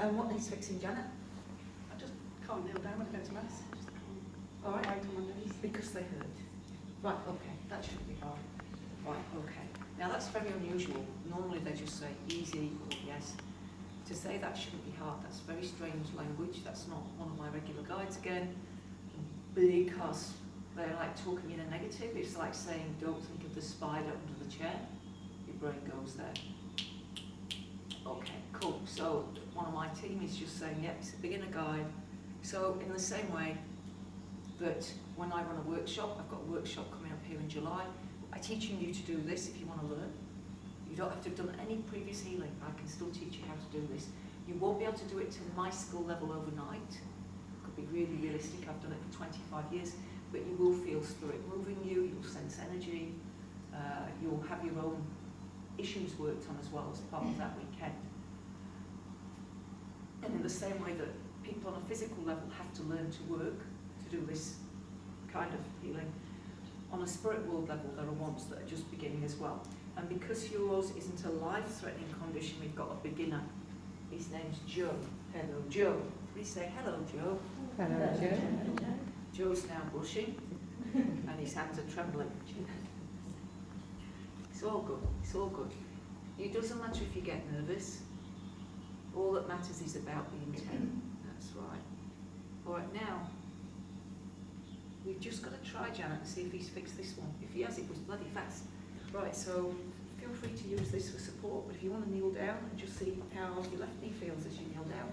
And what needs fixing, Janet? I just can't kneel down when I go to mass. All right. Right on my knees. Because they hurt. Right, okay, that shouldn't be hard. Right, okay. Now that's very unusual. Normally they just say easy or yes. To say that shouldn't be hard, that's very strange language. That's not one of my regular guides again. Because they're like talking in a negative. It's like saying, don't think of the spider under the chair. Your brain goes there. Okay, cool. So one of my team is just saying, yep, it's a beginner guide. So in the same way that when I run a workshop, I've got a workshop coming up here in July, I'm teaching you to do this if you want to learn. You don't have to have done any previous healing. I can still teach you how to do this. You won't be able to do it to my skill level overnight. Could be really realistic. I've done it for 25 years, but you will feel spirit moving you, you'll sense energy, you'll have your own issues worked on as well as part of that weekend. And in the same way that people on a physical level have to learn to work to do this kind of healing, on a spirit world level there are ones that are just beginning as well. And because yours isn't a life-threatening condition, we've got a beginner. His name's Joe. Hello, Joe. Please say hello, Joe. Hello, Joe. Joe's now blushing and his hands are trembling. It's all good, it's all good. It doesn't matter if you get nervous. All that matters is about the intent. That's right. All right, now, we've just got to try Janet and see if he's fixed this one. If he has, it was bloody fast. Right, so feel free to use this for support, but if you want to kneel down and just see how your left knee feels as you kneel down.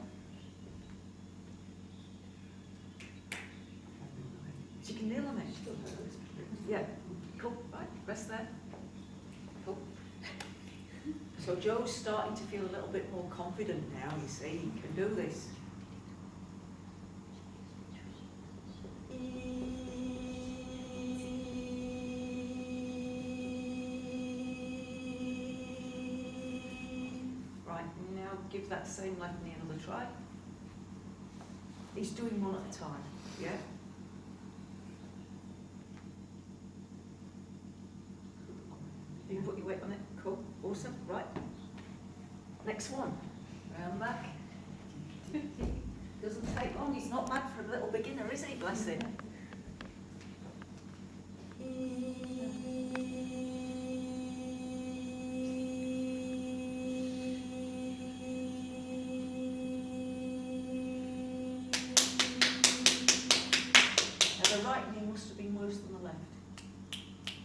So you can kneel on it. Yeah, cool, right, rest there. Cool. So Joe's starting to feel a little bit more confident now, you see, he can do this. Right, now give that same left knee another try. He's doing one at a time, yeah? You can put your weight on it, cool, awesome, right. Next one, round back. Doesn't take long, he's not bad for a little beginner, is he, bless him? Now the right knee must have been worse than the left.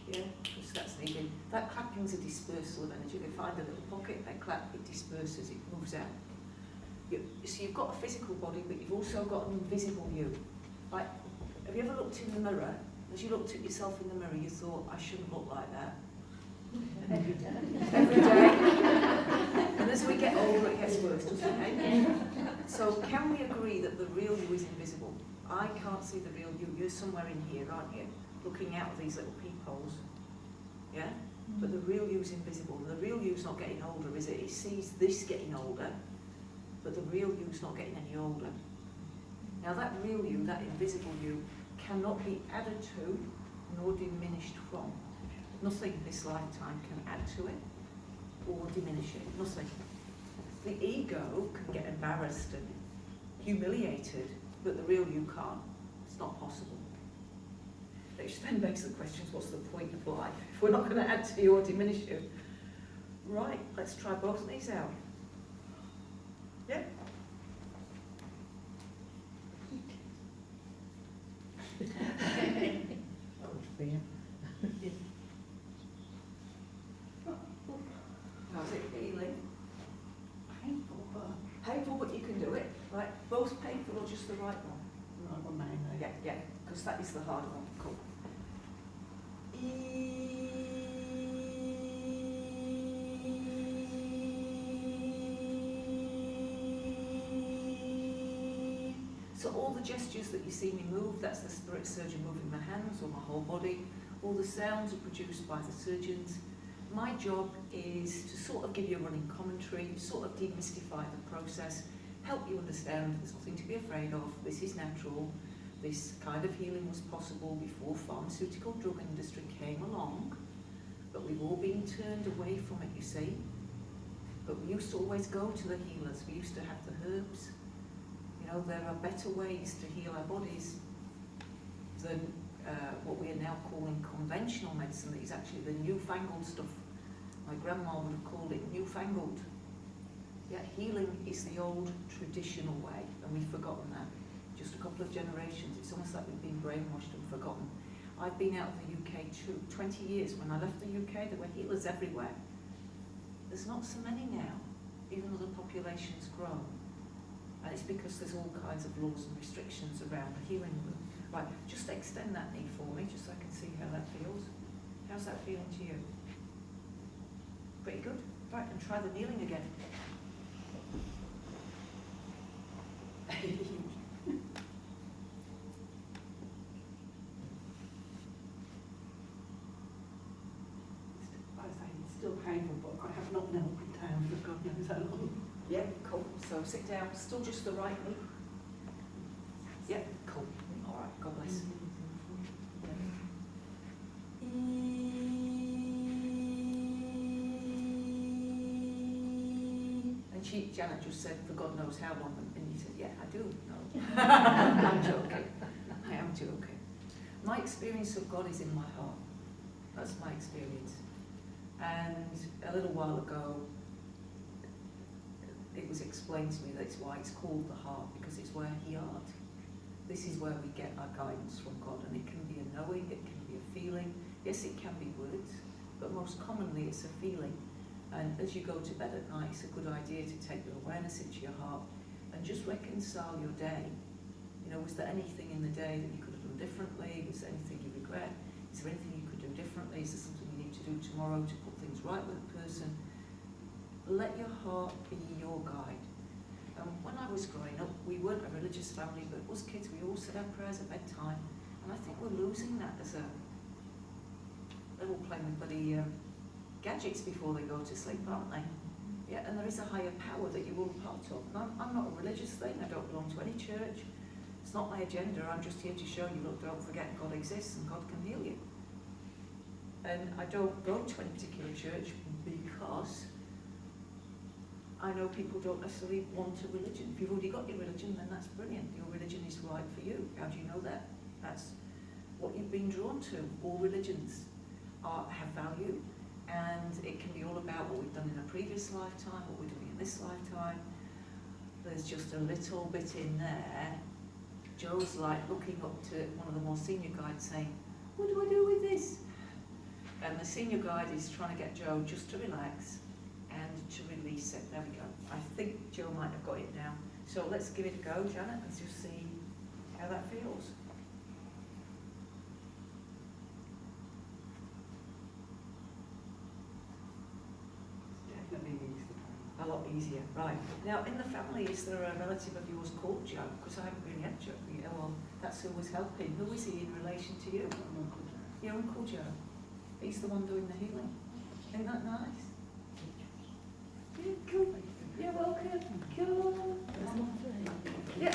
Yeah, because that's needed. That clapping's a dispersal of energy. They find a little pocket, they clap, it disperses, it moves out. So you've got a physical body, but you've also got an invisible you. Like, have you ever looked in the mirror? As you looked at yourself in the mirror, you thought, I shouldn't look like that. Every day. Every day. And as we get older, it gets worse, doesn't it? So can we agree that the real you is invisible? I can't see the real you. You're somewhere in here, aren't you? Looking out of these little peepholes. Yeah? But the real you's invisible. The real you's not getting older, is it? It sees this getting older, but the real you's not getting any older. Now that real you, that invisible you, cannot be added to nor diminished from. Nothing this lifetime can add to it or diminish it. Nothing. The ego can get embarrassed and humiliated, but the real you can't. It's not possible. Which then begs the question, what's the point of life if we're not going to add to you or diminish you? Right, let's try both of these out. Yeah? How's it feeling? Painful, but you can do it. Right, both painful or just the right one? Right one, mate. Yeah, because that is the hard one. Cool. So all the gestures that you see me move, that's the spirit surgeon moving my hands or my whole body. All the sounds are produced by the surgeons. My job is to sort of give you a running commentary, sort of demystify the process, help you understand there's nothing to be afraid of, this is natural, this kind of healing was possible before pharmaceutical drug industry came along, but we've all been turned away from it, you see. But we used to always go to the healers. We used to have the herbs. You know, there are better ways to heal our bodies than what we are now calling conventional medicine, that is actually the newfangled stuff. My grandma would have called it newfangled. Yet healing is the old traditional way, and we've forgotten that. Just a couple of generations, it's almost like we've been brainwashed and forgotten. I've been out of the UK 20 years. When I left the UK, there were healers everywhere. There's not so many now, even though the population's grown. And it's because there's all kinds of laws and restrictions around the healing room. Right, just extend that knee for me, just so I can see how that feels. How's that feeling to you? Pretty good? Right, and try the kneeling again. I say it's still painful, but I have not knelt down for God knows how long. Yep, cool. So sit down, still just the right knee. Yep, cool. All right, God bless. And Janet just said, for God knows how long, and you said, yeah, I do know. I'm joking. I am joking. My experience of God is in my heart. That's my experience. And a little while ago, it was explained to me that's why it's called the heart, because it's where He art. This is where we get our guidance from God, and it can be a knowing, it can be a feeling. Yes, it can be words, but most commonly it's a feeling. And as you go to bed at night, it's a good idea to take your awareness into your heart and just reconcile your day. You know, was there anything in the day that you could have done differently? Was there anything you regret? Is there anything you could do differently? Is there something you need to do tomorrow to put things right with a person? Let your heart be your guide. When I was growing up, we weren't a religious family, but as kids we all said our prayers at bedtime. And I think we're losing that as a... They're all playing with bloody gadgets before they go to sleep, aren't they? Yeah, and there is a higher power that you're all part of. And I'm not a religious thing, I don't belong to any church. It's not my agenda, I'm just here to show you, look, don't forget God exists and God can heal you. And I don't go to any particular church because I know people don't necessarily want a religion. If you've already got your religion, then that's brilliant. Your religion is right for you. How do you know that? That's what you've been drawn to. All religions have value, and it can be all about what we've done in a previous lifetime, what we're doing in this lifetime. There's just a little bit in there. Joe's like looking up to one of the more senior guides saying, what do I do with this? And the senior guide is trying to get Joe just to relax and to release it. There we go. I think Joe might have got it now. So let's give it a go, Janet, and just see how that feels. Definitely needs the A pain. lot easier, right. Now, in the family, is there a relative of yours called Joe? Because I haven't really had Joe. Yeah, well, that's who was helping. Who is he in relation to you? Your Uncle Joe. He's the one doing the healing. Isn't that nice? Yeah, cool. You're welcome. Cool. Yeah,